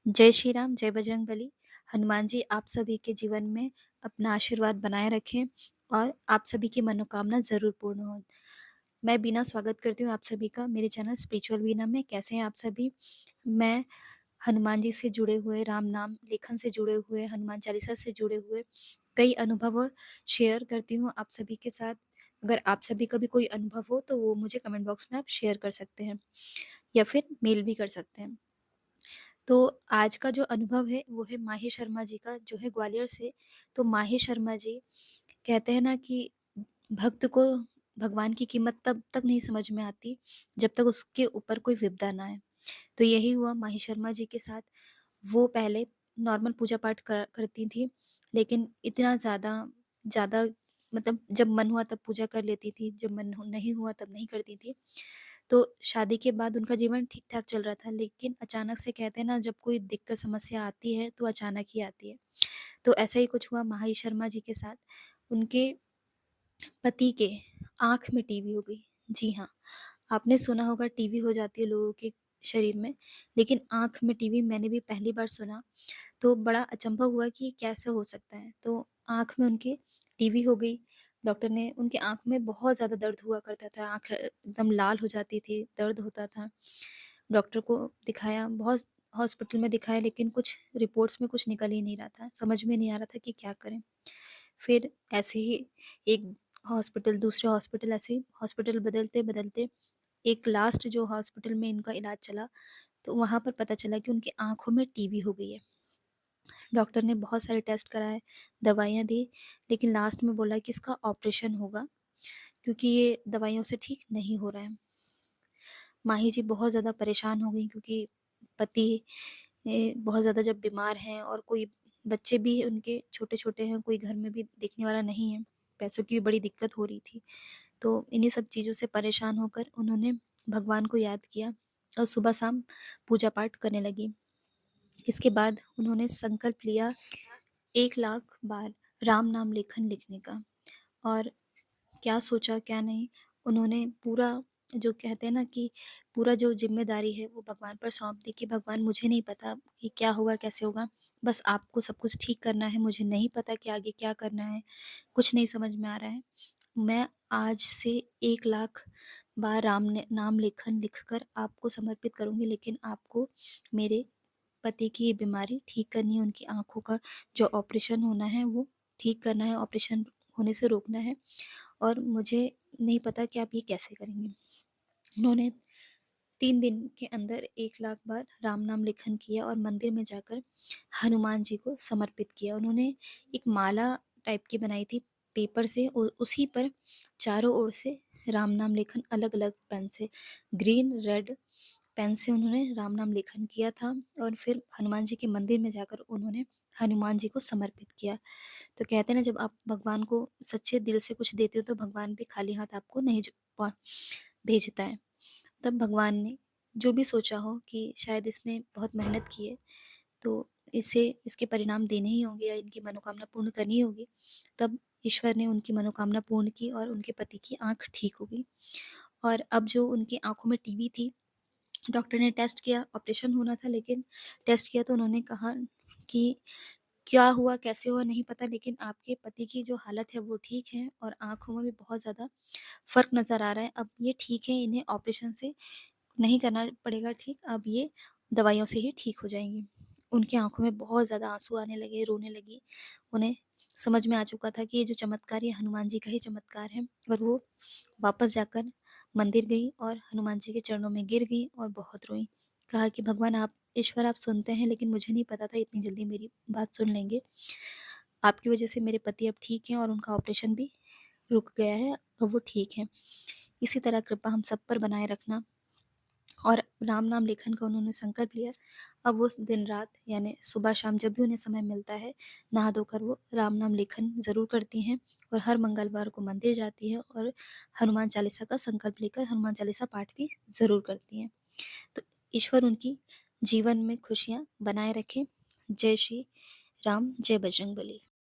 जय श्री राम, जय बजरंगबली। हनुमान जी आप सभी के जीवन में अपना आशीर्वाद बनाए रखें और आप सभी की मनोकामना ज़रूर पूर्ण हो। मैं बीना स्वागत करती हूँ आप सभी का मेरे चैनल स्पिरिचुअल बीना में। कैसे हैं आप सभी? मैं हनुमान जी से जुड़े हुए, राम नाम लेखन से जुड़े हुए, हनुमान चालीसा से जुड़े हुए कई अनुभव शेयर करती हूँ आप सभी के साथ। अगर आप सभी का भी कोई अनुभव हो तो वो मुझे कमेंट बॉक्स में आप शेयर कर सकते हैं या फिर मेल भी कर सकते हैं। तो आज का जो अनुभव है वो है माही शर्मा जी का, जो है ग्वालियर से। तो माही शर्मा जी कहते हैं ना कि भक्त को भगवान की कीमत तब तक नहीं समझ में आती जब तक उसके ऊपर कोई विपदा ना आए। तो यही हुआ माही शर्मा जी के साथ। वो पहले नॉर्मल पूजा पाठ करती थी, लेकिन इतना ज़्यादा ज़्यादा मतलब जब मन हुआ तब पूजा कर लेती थी, जब नहीं हुआ तब नहीं करती थी। तो शादी के बाद उनका जीवन ठीक-ठाक चल रहा था, लेकिन अचानक से कहते हैं ना, जब कोई दिक्कत समस्या आती है तो अचानक ही आती है। तो ऐसा ही कुछ हुआ माही शर्मा जी के साथ। उनके पति के आँख में टीबी हो गई। जी हाँ, आपने सुना होगा टीबी हो जाती है लोगों के शरीर में, लेकिन आँख में टीबी मैंने भी पहली बार सुना। तो बड़ा अचंभा हुआ कि ये कैसे हो सकता है? तो आँख में उनके टीबी हो गई। डॉक्टर ने उनकी आँख में बहुत ज़्यादा दर्द हुआ करता था, आँख एकदम लाल हो जाती थी, दर्द होता था। डॉक्टर को दिखाया, बहुत हॉस्पिटल में दिखाया, लेकिन कुछ रिपोर्ट्स में कुछ निकल ही नहीं रहा था। समझ में नहीं आ रहा था कि क्या करें? फिर ऐसे ही एक हॉस्पिटल, दूसरे हॉस्पिटल, ऐसे ही हॉस्पिटल बदलते-बदलते एक लास्ट जो हॉस्पिटल में इनका इलाज चला, तो वहाँ पर पता चला कि उनकी आँखों में टीबी हो गई है। डॉक्टर ने बहुत सारे टेस्ट कराए, दवाइयाँ दी, लेकिन लास्ट में बोला कि इसका ऑपरेशन होगा, क्योंकि ये दवाइयों से ठीक नहीं हो रहा है। माही जी बहुत ज़्यादा परेशान हो गईं, क्योंकि पति बहुत ज़्यादा जब बीमार हैं और कोई बच्चे भी उनके छोटे-छोटे हैं, कोई घर में भी देखने वाला नहीं है, पैसों की भी बड़ी दिक्कत हो रही थी। तो इन्हीं सब चीज़ों से परेशान होकर उन्होंने भगवान को याद किया और सुबह-शाम पूजा-पाठ करने लगी। इसके बाद उन्होंने संकल्प लिया 1 लाख बार राम नाम लेखन लिखने का। और क्या सोचा क्या नहीं, उन्होंने पूरा, जो कहते हैं ना कि पूरा जो ज़िम्मेदारी है वो भगवान पर सौंप दी कि भगवान, मुझे नहीं पता कि क्या होगा, कैसे होगा, बस आपको सब कुछ ठीक करना है, मुझे नहीं पता कि आगे क्या करना है, कुछ नहीं समझ में आ रहा है। मैं आज से 1 लाख बार नाम लेखन लिखकर आपको समर्पित करूँगी, लेकिन आपको मेरे पति की ये बीमारी ठीक करनी है, उनकी आँखों का जो ऑपरेशन होना है वो ठीक करना है, ऑपरेशन होने से रोकना है, और मुझे नहीं पता कि आप ये कैसे करेंगे। उन्होंने 3 दिन के अंदर 1 लाख बार राम नाम लेखन किया और मंदिर में जाकर हनुमान जी को समर्पित किया। उन्होंने एक माला टाइप की बनाई थी पेपर से, और उसी पर चारों ओर से राम नाम लेखन अलग-अलग पेन से, ग्रीन, रेड पेन से उन्होंने राम नाम लेखन किया था, और फिर हनुमान जी के मंदिर में जाकर उन्होंने हनुमान जी को समर्पित किया। तो कहते हैं ना, जब आप भगवान को सच्चे दिल से कुछ देते हो तो भगवान भी खाली हाथ आपको नहीं भेजता है। तब भगवान ने जो भी सोचा हो कि शायद इसने बहुत मेहनत की है, तो इसे इसके परिणाम देने ही होंगे या इनकी मनोकामना पूर्ण करनी ही होगी, तब ईश्वर ने उनकी मनोकामना पूर्ण की और उनके पति की आँख ठीक हो गई। और अब जो उनकी आँखों में टीबी थी, डॉक्टर ने टेस्ट किया, ऑपरेशन होना था, लेकिन टेस्ट किया तो उन्होंने कहा कि क्या हुआ, कैसे हुआ नहीं पता, लेकिन आपके पति की जो हालत है वो ठीक है और आँखों में भी बहुत ज़्यादा फ़र्क नज़र आ रहा है। अब ये ठीक है, इन्हें ऑपरेशन से नहीं करना पड़ेगा ठीक, अब ये दवाइयों से ही ठीक हो जाएँगी। उनकी आँखों में बहुत ज़्यादा आँसू आने लगे, रोने लगी। उन्हें समझ में आ चुका था कि ये जो चमत्कार, ये हनुमान जी का ही चमत्कार है, और वो वापस जाकर मंदिर गई और हनुमान जी के चरणों में गिर गई और बहुत रोईं। कहा कि भगवान, आप ईश्वर, आप सुनते हैं, लेकिन मुझे नहीं पता था इतनी जल्दी मेरी बात सुन लेंगे। आपकी वज़ह से मेरे पति अब ठीक हैं और उनका ऑपरेशन भी रुक गया है, अब वो ठीक हैं। इसी तरह कृपा हम सब पर बनाए रखना। और राम नाम लेखन का उन्होंने संकल्प लिया। अब वो दिन-रात, यानी सुबह-शाम जब भी उन्हें समय मिलता है, नहा धोकर वो राम नाम लेखन ज़रूर करती हैं, और हर मंगलवार को मंदिर जाती हैं और हनुमान चालीसा का संकल्प लेकर हनुमान चालीसा पाठ भी ज़रूर करती हैं। तो ईश्वर उनकी जीवन में खुशियाँ बनाए रखें। जय श्री राम, जय बजरंगबली।